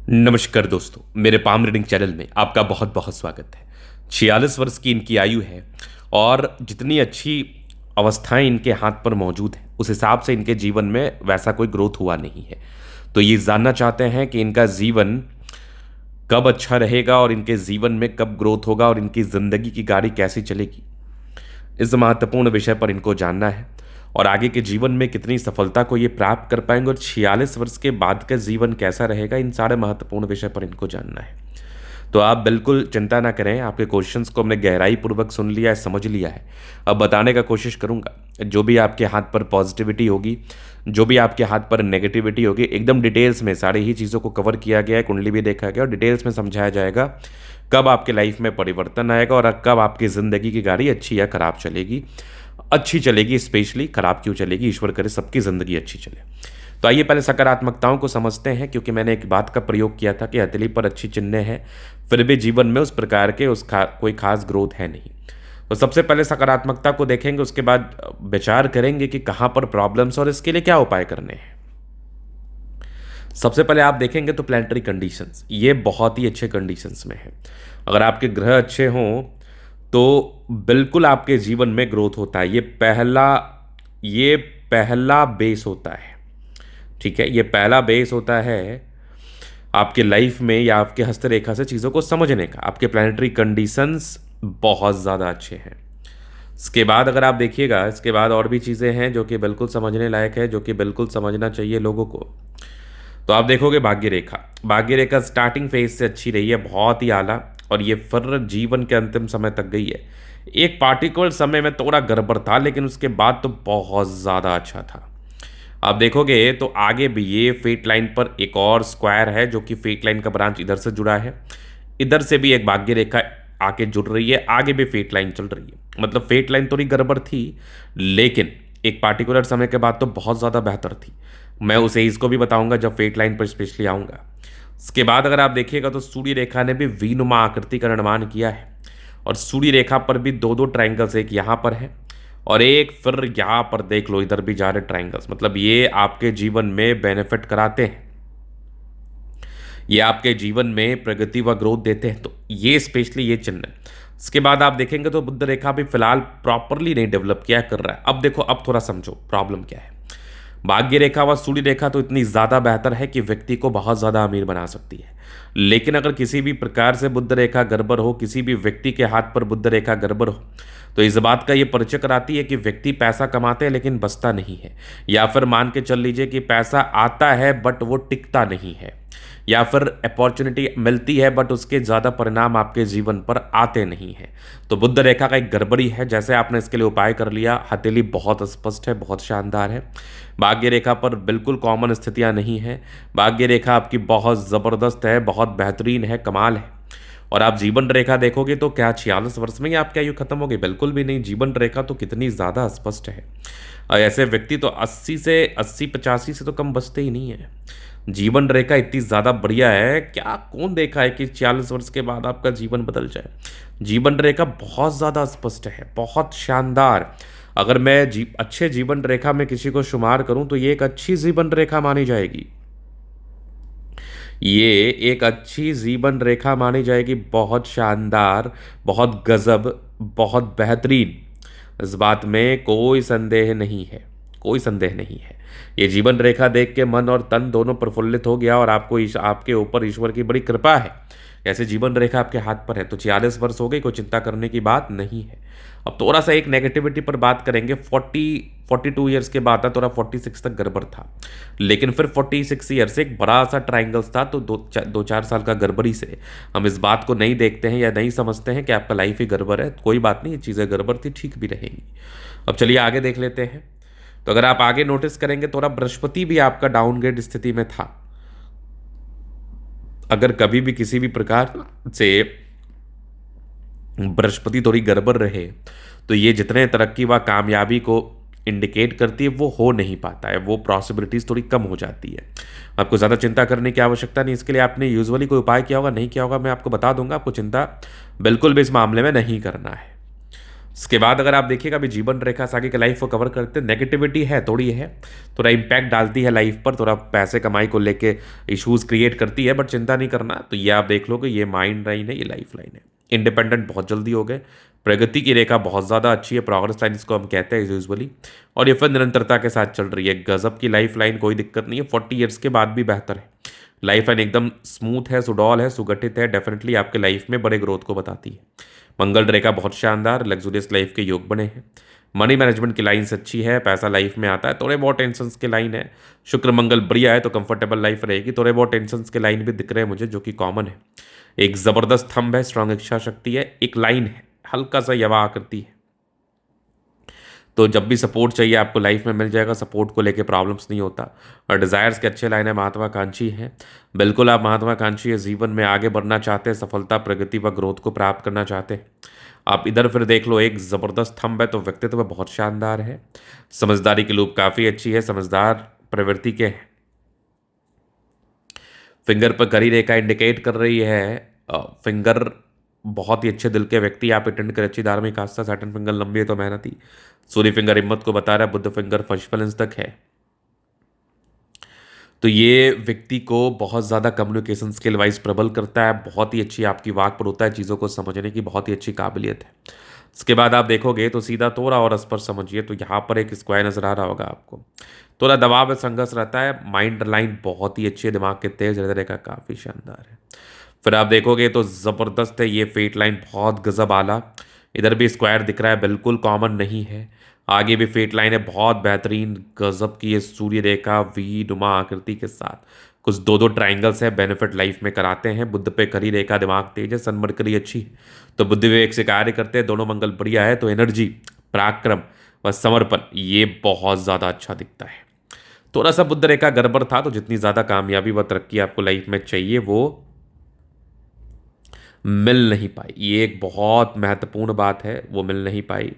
नमस्कार दोस्तों, मेरे पाम रीडिंग चैनल में आपका बहुत बहुत स्वागत है। 46 वर्ष की इनकी आयु है और जितनी अच्छी अवस्थाएं इनके हाथ पर मौजूद है उस हिसाब से इनके जीवन में वैसा कोई ग्रोथ हुआ नहीं है। तो ये जानना चाहते हैं कि इनका जीवन कब अच्छा रहेगा और इनके जीवन में कब ग्रोथ होगा और इनकी ज़िंदगी की गाड़ी कैसी चलेगी। इस महत्वपूर्ण विषय पर इनको जानना है और आगे के जीवन में कितनी सफलता को ये प्राप्त कर पाएंगे और 46 वर्ष के बाद का जीवन कैसा रहेगा, इन सारे महत्वपूर्ण विषय पर इनको जानना है। तो आप बिल्कुल चिंता ना करें, आपके क्वेश्चंस को हमने गहराई पूर्वक सुन लिया है, समझ लिया है। अब बताने का कोशिश करूंगा। जो भी आपके हाथ पर पॉजिटिविटी होगी, जो भी आपके हाथ पर नेगेटिविटी होगी, एकदम डिटेल्स में सारी ही चीज़ों को कवर किया गया है, कुंडली भी देखा गया और डिटेल्स में समझाया जाएगा कब आपके लाइफ में परिवर्तन आएगा और कब आपकी ज़िंदगी की गाड़ी अच्छी या खराब चलेगी। अच्छी चलेगी, स्पेशली खराब क्यों चलेगी, ईश्वर करे सबकी ज़िंदगी अच्छी चले। तो आइए पहले सकारात्मकताओं को समझते हैं, क्योंकि मैंने एक बात का प्रयोग किया था कि हथेली पर अच्छी चिन्ह है फिर भी जीवन में उस प्रकार के कोई खास ग्रोथ है नहीं। तो सबसे पहले सकारात्मकता को देखेंगे, उसके बाद विचार करेंगे कि कहाँ पर प्रॉब्लम्स और इसके लिए क्या उपाय करने हैं। सबसे पहले आप देखेंगे तो प्लानिटरी कंडीशंस, ये बहुत ही अच्छे कंडीशंस में है। अगर आपके ग्रह अच्छे हों तो बिल्कुल आपके जीवन में ग्रोथ होता है। ये पहला बेस होता है, ठीक है। ये पहला बेस होता है आपके लाइफ में या आपके हस्तरेखा से चीज़ों को समझने का। आपके प्लानिटरी कंडीशंस बहुत ज़्यादा अच्छे हैं। इसके बाद अगर आप देखिएगा, इसके बाद और भी चीज़ें हैं जो कि बिल्कुल समझने लायक है, जो कि बिल्कुल समझना चाहिए लोगों को। तो आप देखोगे भाग्य रेखा स्टार्टिंग फेज से अच्छी रही है, बहुत ही आला, और ये फिर जीवन के अंतिम समय तक गई है। एक पार्टिकुलर समय में थोड़ा गड़बड़ था, लेकिन उसके बाद तो बहुत ज़्यादा अच्छा था। आप देखोगे तो आगे भी ये फेट लाइन पर एक और स्क्वायर है जो कि फेट लाइन का ब्रांच इधर से जुड़ा है, इधर से भी एक भाग्य रेखा आके जुड़ रही है, आगे भी फेट लाइन चल रही है। मतलब फेट लाइन थोड़ी गड़बड़ थी, लेकिन एक पार्टिकुलर समय के बाद तो बहुत ज़्यादा बेहतर थी। मैं उसे इसको भी बताऊंगा जब फेट लाइन पर स्पेशली आऊँगा। इसके बाद अगर आप देखिएगा तो सूर्य रेखा ने भी वीनुमा आकृति का निर्माण किया है, और सूर्य रेखा पर भी दो दो ट्राइंगल्स, एक यहाँ पर है और एक फिर यहाँ पर देख लो, इधर भी जा रहे ट्राइंगल्स। मतलब ये आपके जीवन में बेनिफिट कराते हैं, ये आपके जीवन में प्रगति व ग्रोथ देते हैं। तो ये स्पेशली ये चिन्ह है। इसके बाद आप देखेंगे तो बुध रेखा भी फिलहाल प्रॉपरली नहीं डेवलप किया कर रहा है। अब देखो, अब थोड़ा समझो प्रॉब्लम क्या है। भाग्य रेखा व सूर्य रेखा तो इतनी ज़्यादा बेहतर है कि व्यक्ति को बहुत ज़्यादा अमीर बना सकती है, लेकिन अगर किसी भी प्रकार से बुध रेखा गड़बड़ हो, किसी भी व्यक्ति के हाथ पर बुध रेखा गड़बड़ हो, तो इस बात का ये परिचय कराती है कि व्यक्ति पैसा कमाते हैं लेकिन बचता नहीं है, या फिर मान के चल लीजिए कि पैसा आता है बट वो टिकता नहीं है, या फिर अपॉर्चुनिटी मिलती है बट उसके ज़्यादा परिणाम आपके जीवन पर आते नहीं हैं। तो बुध रेखा का एक गड़बड़ी है। जैसे आपने इसके लिए उपाय कर लिया, हथेली बहुत स्पष्ट है, बहुत शानदार है। भाग्य रेखा पर बिल्कुल कॉमन स्थितियां नहीं है। भाग्य रेखा आपकी बहुत ज़बरदस्त है, बहुत बेहतरीन है, कमाल है। और आप जीवन रेखा देखोगे तो क्या 46 वर्ष में ही आपकी आयु खत्म होगी? बिल्कुल भी नहीं। जीवन रेखा तो कितनी ज़्यादा स्पष्ट है, और ऐसे व्यक्ति तो 80 से तो कम बचते ही नहीं है। जीवन रेखा इतनी ज़्यादा बढ़िया है, क्या कौन देखा है कि 46 वर्ष के बाद आपका जीवन बदल जाए। जीवन रेखा बहुत ज़्यादा स्पष्ट है, बहुत शानदार। अगर मैं अच्छे जीवन रेखा में किसी को शुमार करूं तो ये एक अच्छी जीवन रेखा मानी जाएगी। ये एक अच्छी जीवन रेखा मानी जाएगी, बहुत शानदार, बहुत गजब, बहुत बेहतरीन। इस बात में कोई संदेह नहीं है, कोई संदेह नहीं है। ये जीवन रेखा देख के मन और तन दोनों प्रफुल्लित हो गया, और आपको आपके ऊपर ईश्वर की बड़ी कृपा है। ऐसे जीवन रेखा आपके हाथ पर है। तो 46 वर्ष हो गई, कोई चिंता करने की बात नहीं है। अब थोड़ा सा एक नेगेटिविटी पर बात करेंगे। 42 ईयर्स के बाद था, थोड़ा 46 तक गड़बड़ था, लेकिन फिर 46 ईयर से एक बड़ा सा ट्राइंगल्स था। तो 2-4 साल का गड़बड़ी से हम इस बात को नहीं देखते हैं या नहीं समझते हैं कि आपका लाइफ ही गड़बड़ है। कोई बात नहीं, ये चीज़ें गड़बड़ थी, ठीक भी रहेंगी। अब चलिए आगे देख लेते हैं। तो अगर आप आगे नोटिस करेंगे, थोड़ा बृहस्पति भी आपका डाउनग्रेड स्थिति में था। अगर कभी भी किसी भी प्रकार से बृहस्पति थोड़ी गड़बड़ रहे तो ये जितने तरक्की व कामयाबी को इंडिकेट करती है वो हो नहीं पाता है, वो पॉसिबिलिटीज़ थोड़ी कम हो जाती है। आपको ज़्यादा चिंता करने की आवश्यकता नहीं। इसके लिए आपने यूजुअली कोई उपाय किया होगा, नहीं किया होगा, मैं आपको बता दूंगा। आपको चिंता बिल्कुल भी इस मामले में नहीं करना है। इसके बाद अगर आप देखिएगा अभी जीवन रेखा से आगे के लाइफ को कवर करते, नेगेटिविटी है थोड़ी है, थोड़ा इम्पैक्ट डालती है लाइफ पर, थोड़ा पैसे कमाई को लेके इश्यूज क्रिएट करती है, बट चिंता नहीं करना। तो ये आप देख लो कि ये माइंड लाइन है, ये लाइफ लाइन है। इंडिपेंडेंट बहुत जल्दी हो गए, प्रगति की रेखा बहुत ज़्यादा अच्छी है, प्रोग्रेस लाइन इसको हम कहते हैं यूजुअली, और ये फिर निरंतरता के साथ चल रही है। गजब की लाइफ लाइन, कोई दिक्कत नहीं है, 40 ईयर्स के बाद भी बेहतर है। लाइफ लाइन एकदम स्मूथ है, सुडौल है, सुगठित है, डेफिनेटली आपके लाइफ में बड़े ग्रोथ को बताती है। मंगल रेखा बहुत शानदार, लग्जूरियस लाइफ के योग बने हैं। मनी मैनेजमेंट की लाइन्स अच्छी है, पैसा लाइफ में आता है, थोड़े बहुत टेंशन्स की लाइन है। शुक्र मंगल बढ़िया है तो कंफर्टेबल लाइफ रहेगी, थोड़े बहुत टेंशन्स के लाइन भी दिख रहे हैं मुझे, जो कि कॉमन है। एक ज़बरदस्त थंब है, स्ट्रांग इच्छा शक्ति है, एक लाइन है हल्का सा यवा आकृति है। तो जब भी सपोर्ट चाहिए आपको लाइफ में मिल जाएगा, सपोर्ट को लेके प्रॉब्लम्स नहीं होता। और डिज़ायर्स के अच्छे लाइन है, महत्वाकांक्षी है, बिल्कुल आप महत्वाकांक्षी है, जीवन में आगे बढ़ना चाहते हैं, सफलता प्रगति व ग्रोथ को प्राप्त करना चाहते हैं। आप इधर फिर देख लो, एक ज़बरदस्त थंब है, तो व्यक्तित्व बहुत शानदार है। समझदारी की लूप काफ़ी अच्छी है, समझदार प्रवृत्ति के हैं। फिंगर पर करी रेखा इंडिकेट कर रही है फिंगर बहुत ही अच्छे दिल के व्यक्ति, आप अटेंड कर अच्छी धार्मिक आस्था, सैटर्न फिंगर लंबी है तो मेहनती। सूर्य फिंगर हिम्मत को बता रहा है, बुध फिंगर फर्स्ट तक है। तो ये व्यक्ति को बहुत ज़्यादा कम्युनिकेशन स्किल वाइज प्रबल करता है, बहुत ही अच्छी आपकी वाक पर होता है, चीज़ों को समझने की बहुत ही अच्छी काबिलियत है। इसके बाद आप देखोगे तो सीधा तोरा और स्पर्श समझिए, तो यहाँ पर एक स्क्वायर नजर आ रहा होगा आपको। थोड़ा दबाव में संघर्ष रहता है, माइंड लाइन बहुत ही अच्छी है, दिमाग के तेज हृदय रेखा काफ़ी शानदार है। फिर आप देखोगे तो ज़बरदस्त है, ये फेट लाइन बहुत गजब आला। इधर भी स्क्वायर दिख रहा है, बिल्कुल कॉमन नहीं है। आगे भी फेट लाइन है, बहुत बेहतरीन गजब की ये सूर्य रेखा वी नुमा आकृति के साथ कुछ दो दो ट्राइंगल्स है, बेनिफिट लाइफ में कराते हैं। बुद्ध पे करी रेखा, दिमाग तेज है, सन मरकरी अच्छी है, तो बुद्ध विवेक से कार्य करते हैं, दोनों मंगल बढ़िया है, तो एनर्जी, पराक्रम व समर्पण ये बहुत ज़्यादा अच्छा दिखता है। थोड़ा सा बुद्ध रेखा गड़बड़ था, तो जितनी ज़्यादा कामयाबी व तरक्की आपको लाइफ में चाहिए वो मिल नहीं पाई। ये एक बहुत महत्वपूर्ण बात है, वो मिल नहीं पाई,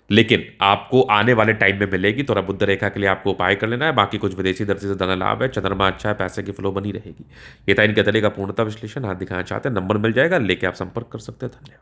लेकिन आपको आने वाले टाइम में मिलेगी। थोड़ा बुद्ध रेखा के लिए आपको उपाय कर लेना है, बाकी कुछ विदेशी दृष्टि से धन लाभ है, चंद्रमा अच्छा है, पैसे की फ्लो बनी रहेगी। ये था इनके तले का पूर्णता विश्लेषण। हाथ दिखाना चाहते हैं, नंबर मिल जाएगा, लेके आप संपर्क कर सकते हैं। धन्यवाद।